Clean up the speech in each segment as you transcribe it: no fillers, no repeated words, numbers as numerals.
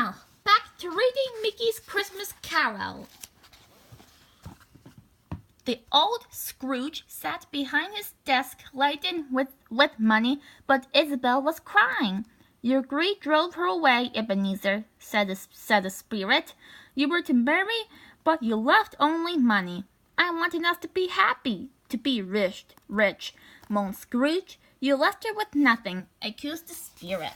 Now, back to reading Mickey's Christmas Carol. The old Scrooge sat behind his desk laden with money, but Isabel was crying. Your greed drove her away, Ebenezer, said the spirit. You were to marry, but you left only money. I wanted us to be happy, to be rich, moaned Scrooge. You left her with nothing, accused the spirit.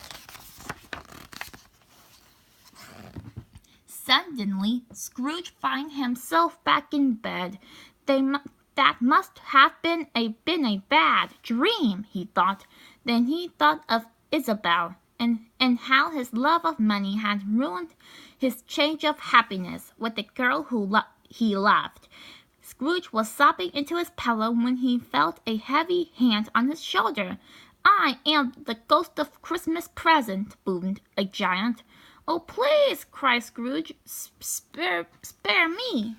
Suddenly, Scrooge found himself back in bed. That must have been a bad dream, he thought. Then he thought of Isabel, and how his love of money had ruined his change of happiness with the girl he loved. Scrooge was sobbing into his pillow when he felt a heavy hand on his shoulder. I am the ghost of Christmas present, boomed a giant. Oh, please, cried Scrooge, spare me.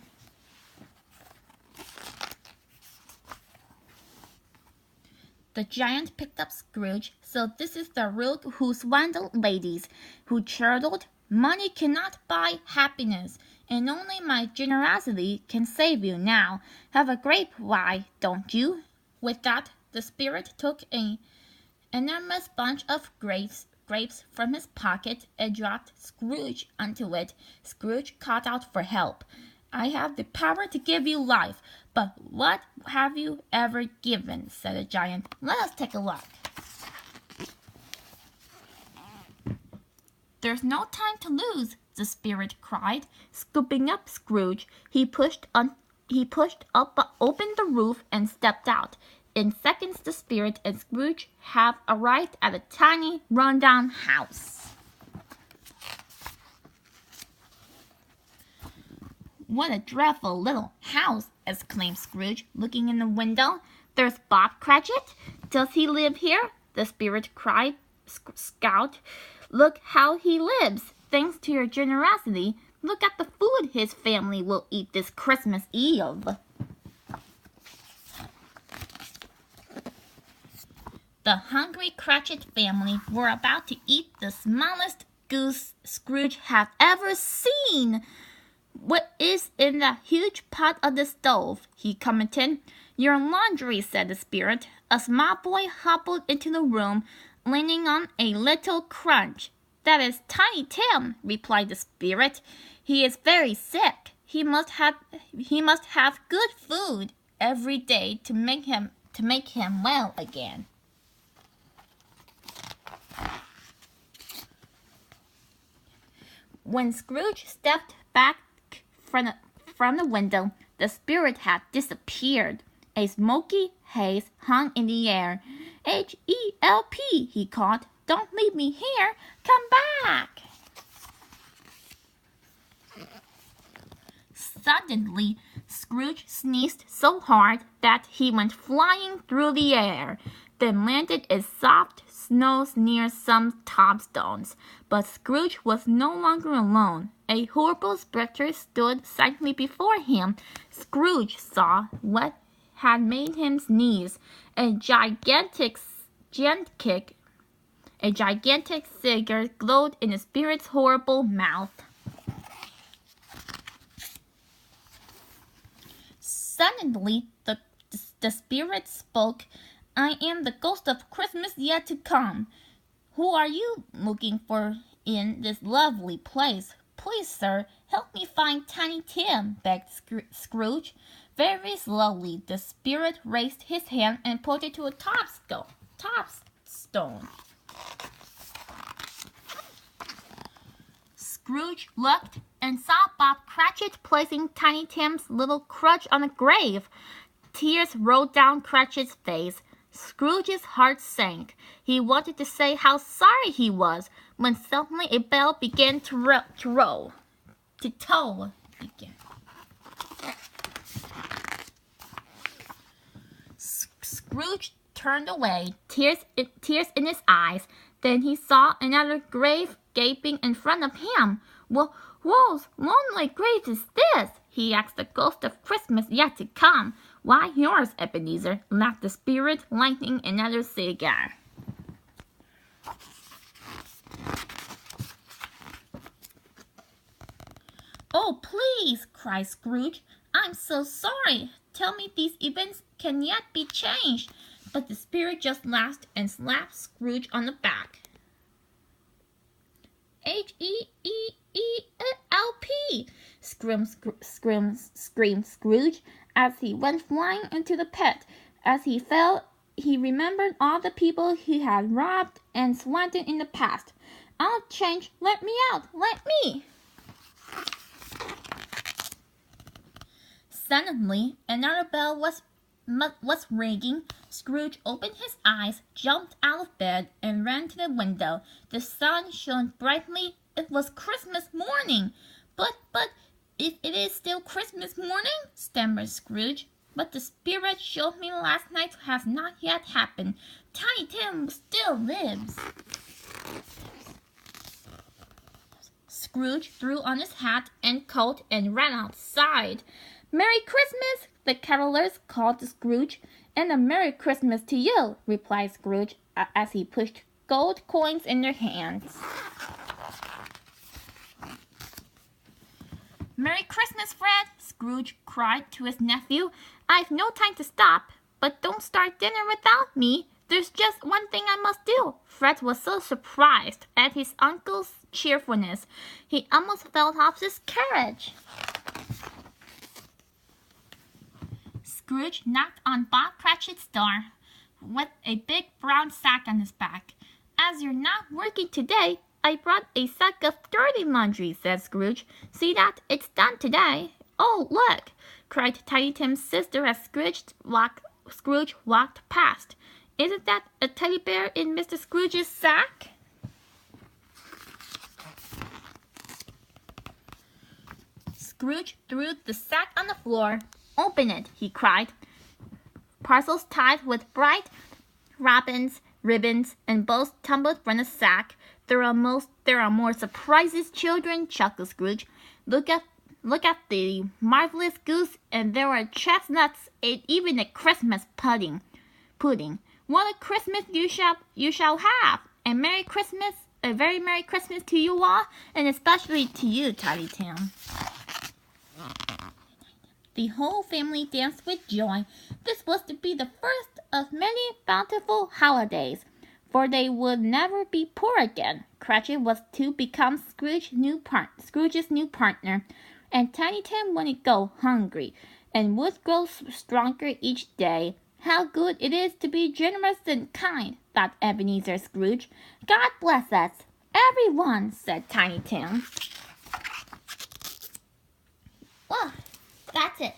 The giant picked up Scrooge. So this is the root who swindled ladies, who chortled, money cannot buy happiness, and only my generosity can save you now. Have a grape, why, don't you? With that, the spirit took an enormous bunch of grapes from his pocket and dropped Scrooge onto it. Scrooge called out for help. I have the power to give you life, but what have you ever given? Said the giant. Let us take a look. There's no time to lose, the spirit cried. Scooping up Scrooge, he pushed open the roof and stepped out. In seconds, the spirit and Scrooge have arrived at a tiny, rundown house. What a dreadful little house, exclaimed Scrooge, looking in the window. There's Bob Cratchit. Does he live here? The spirit cried, Scout. Look how he lives, thanks to your generosity. Look at the food his family will eat this Christmas Eve. The hungry Cratchit family were about to eat the smallest goose Scrooge had ever seen. What is in that huge pot of the stove? He commented. Your laundry, said the spirit. A small boy hobbled into the room, leaning on a little crutch. That is Tiny Tim, replied the spirit. He is very sick. He must have good food every day to make him well again. When Scrooge stepped back from the window, the spirit had disappeared. A smoky haze hung in the air. H-E-L-P, he called. Don't leave me here. Come back. Suddenly, Scrooge sneezed so hard that he went flying through the air, then landed in soft snow near some tombstones. But Scrooge was no longer alone. A horrible spectre stood silently before him. Scrooge saw what had made him sneeze. A gigantic cigar glowed in the spirit's horrible mouth. Suddenly, the spirit spoke. I am the ghost of Christmas yet to come. Who are you looking for in this lovely place? Please, sir, help me find Tiny Tim, begged Scrooge. Very slowly, the spirit raised his hand and pointed to a topstone. Scrooge looked and saw Bob Cratchit placing Tiny Tim's little crutch on a grave. Tears rolled down Cratchit's face. Scrooge's heart sank. He wanted to say how sorry he was, when suddenly a bell began to toll. Scrooge turned away, tears in his eyes. Then he saw another grave gaping in front of him. Whose lonely grave is this? He asked the ghost of Christmas yet to come. Why, yours, Ebenezer, laughed the spirit, lighting another cigar. "Oh, please," cried Scrooge. "I'm so sorry. Tell me these events can yet be changed." But the spirit just laughed and slapped Scrooge on the back. Help! Screamed Scrooge as he went flying into the pit. As he fell, he remembered all the people he had robbed and swindled in the past. "I'll change! Let me out! Let me!" Suddenly, another bell was ringing. Scrooge opened his eyes, jumped out of bed, and ran to the window. The sun shone brightly. It was Christmas morning. But, if it is still Christmas morning," stammered Scrooge. "But the spirit showed me last night has not yet happened. Tiny Tim still lives." Scrooge threw on his hat and coat and ran outside. "Merry Christmas!" the carolers called to Scrooge. "And a Merry Christmas to you," replied Scrooge as he pushed gold coins in their hands. "Merry Christmas, Fred!" Scrooge cried to his nephew. "I've no time to stop, but don't start dinner without me. There's just one thing I must do." Fred was so surprised at his uncle's cheerfulness, he almost fell off his carriage. Scrooge knocked on Bob Cratchit's door with a big brown sack on his back. "As you're not working today, I brought a sack of dirty laundry," said Scrooge. "See that? It's done today." "Oh, look!" cried Tiny Tim's sister as Scrooge walked past. "Isn't that a teddy bear in Mr. Scrooge's sack?" Scrooge threw the sack on the floor. "Open it," he cried. Parcels tied with bright ribbons, and bows tumbled from the sack. There are more surprises, children," chuckled Scrooge. Look at the marvelous goose, and there are chestnuts, and even a Christmas pudding. What a Christmas you shall have! A very Merry Christmas to you all, and especially to you, Tiny Tim." The whole family danced with joy. This was to be the first of many bountiful holidays, for they would never be poor again. Cratchit was to become Scrooge's new partner, and Tiny Tim wouldn't go hungry, and would grow stronger each day. "How good it is to be generous and kind," thought Ebenezer Scrooge. "God bless us, everyone," said Tiny Tim. Well, that's it.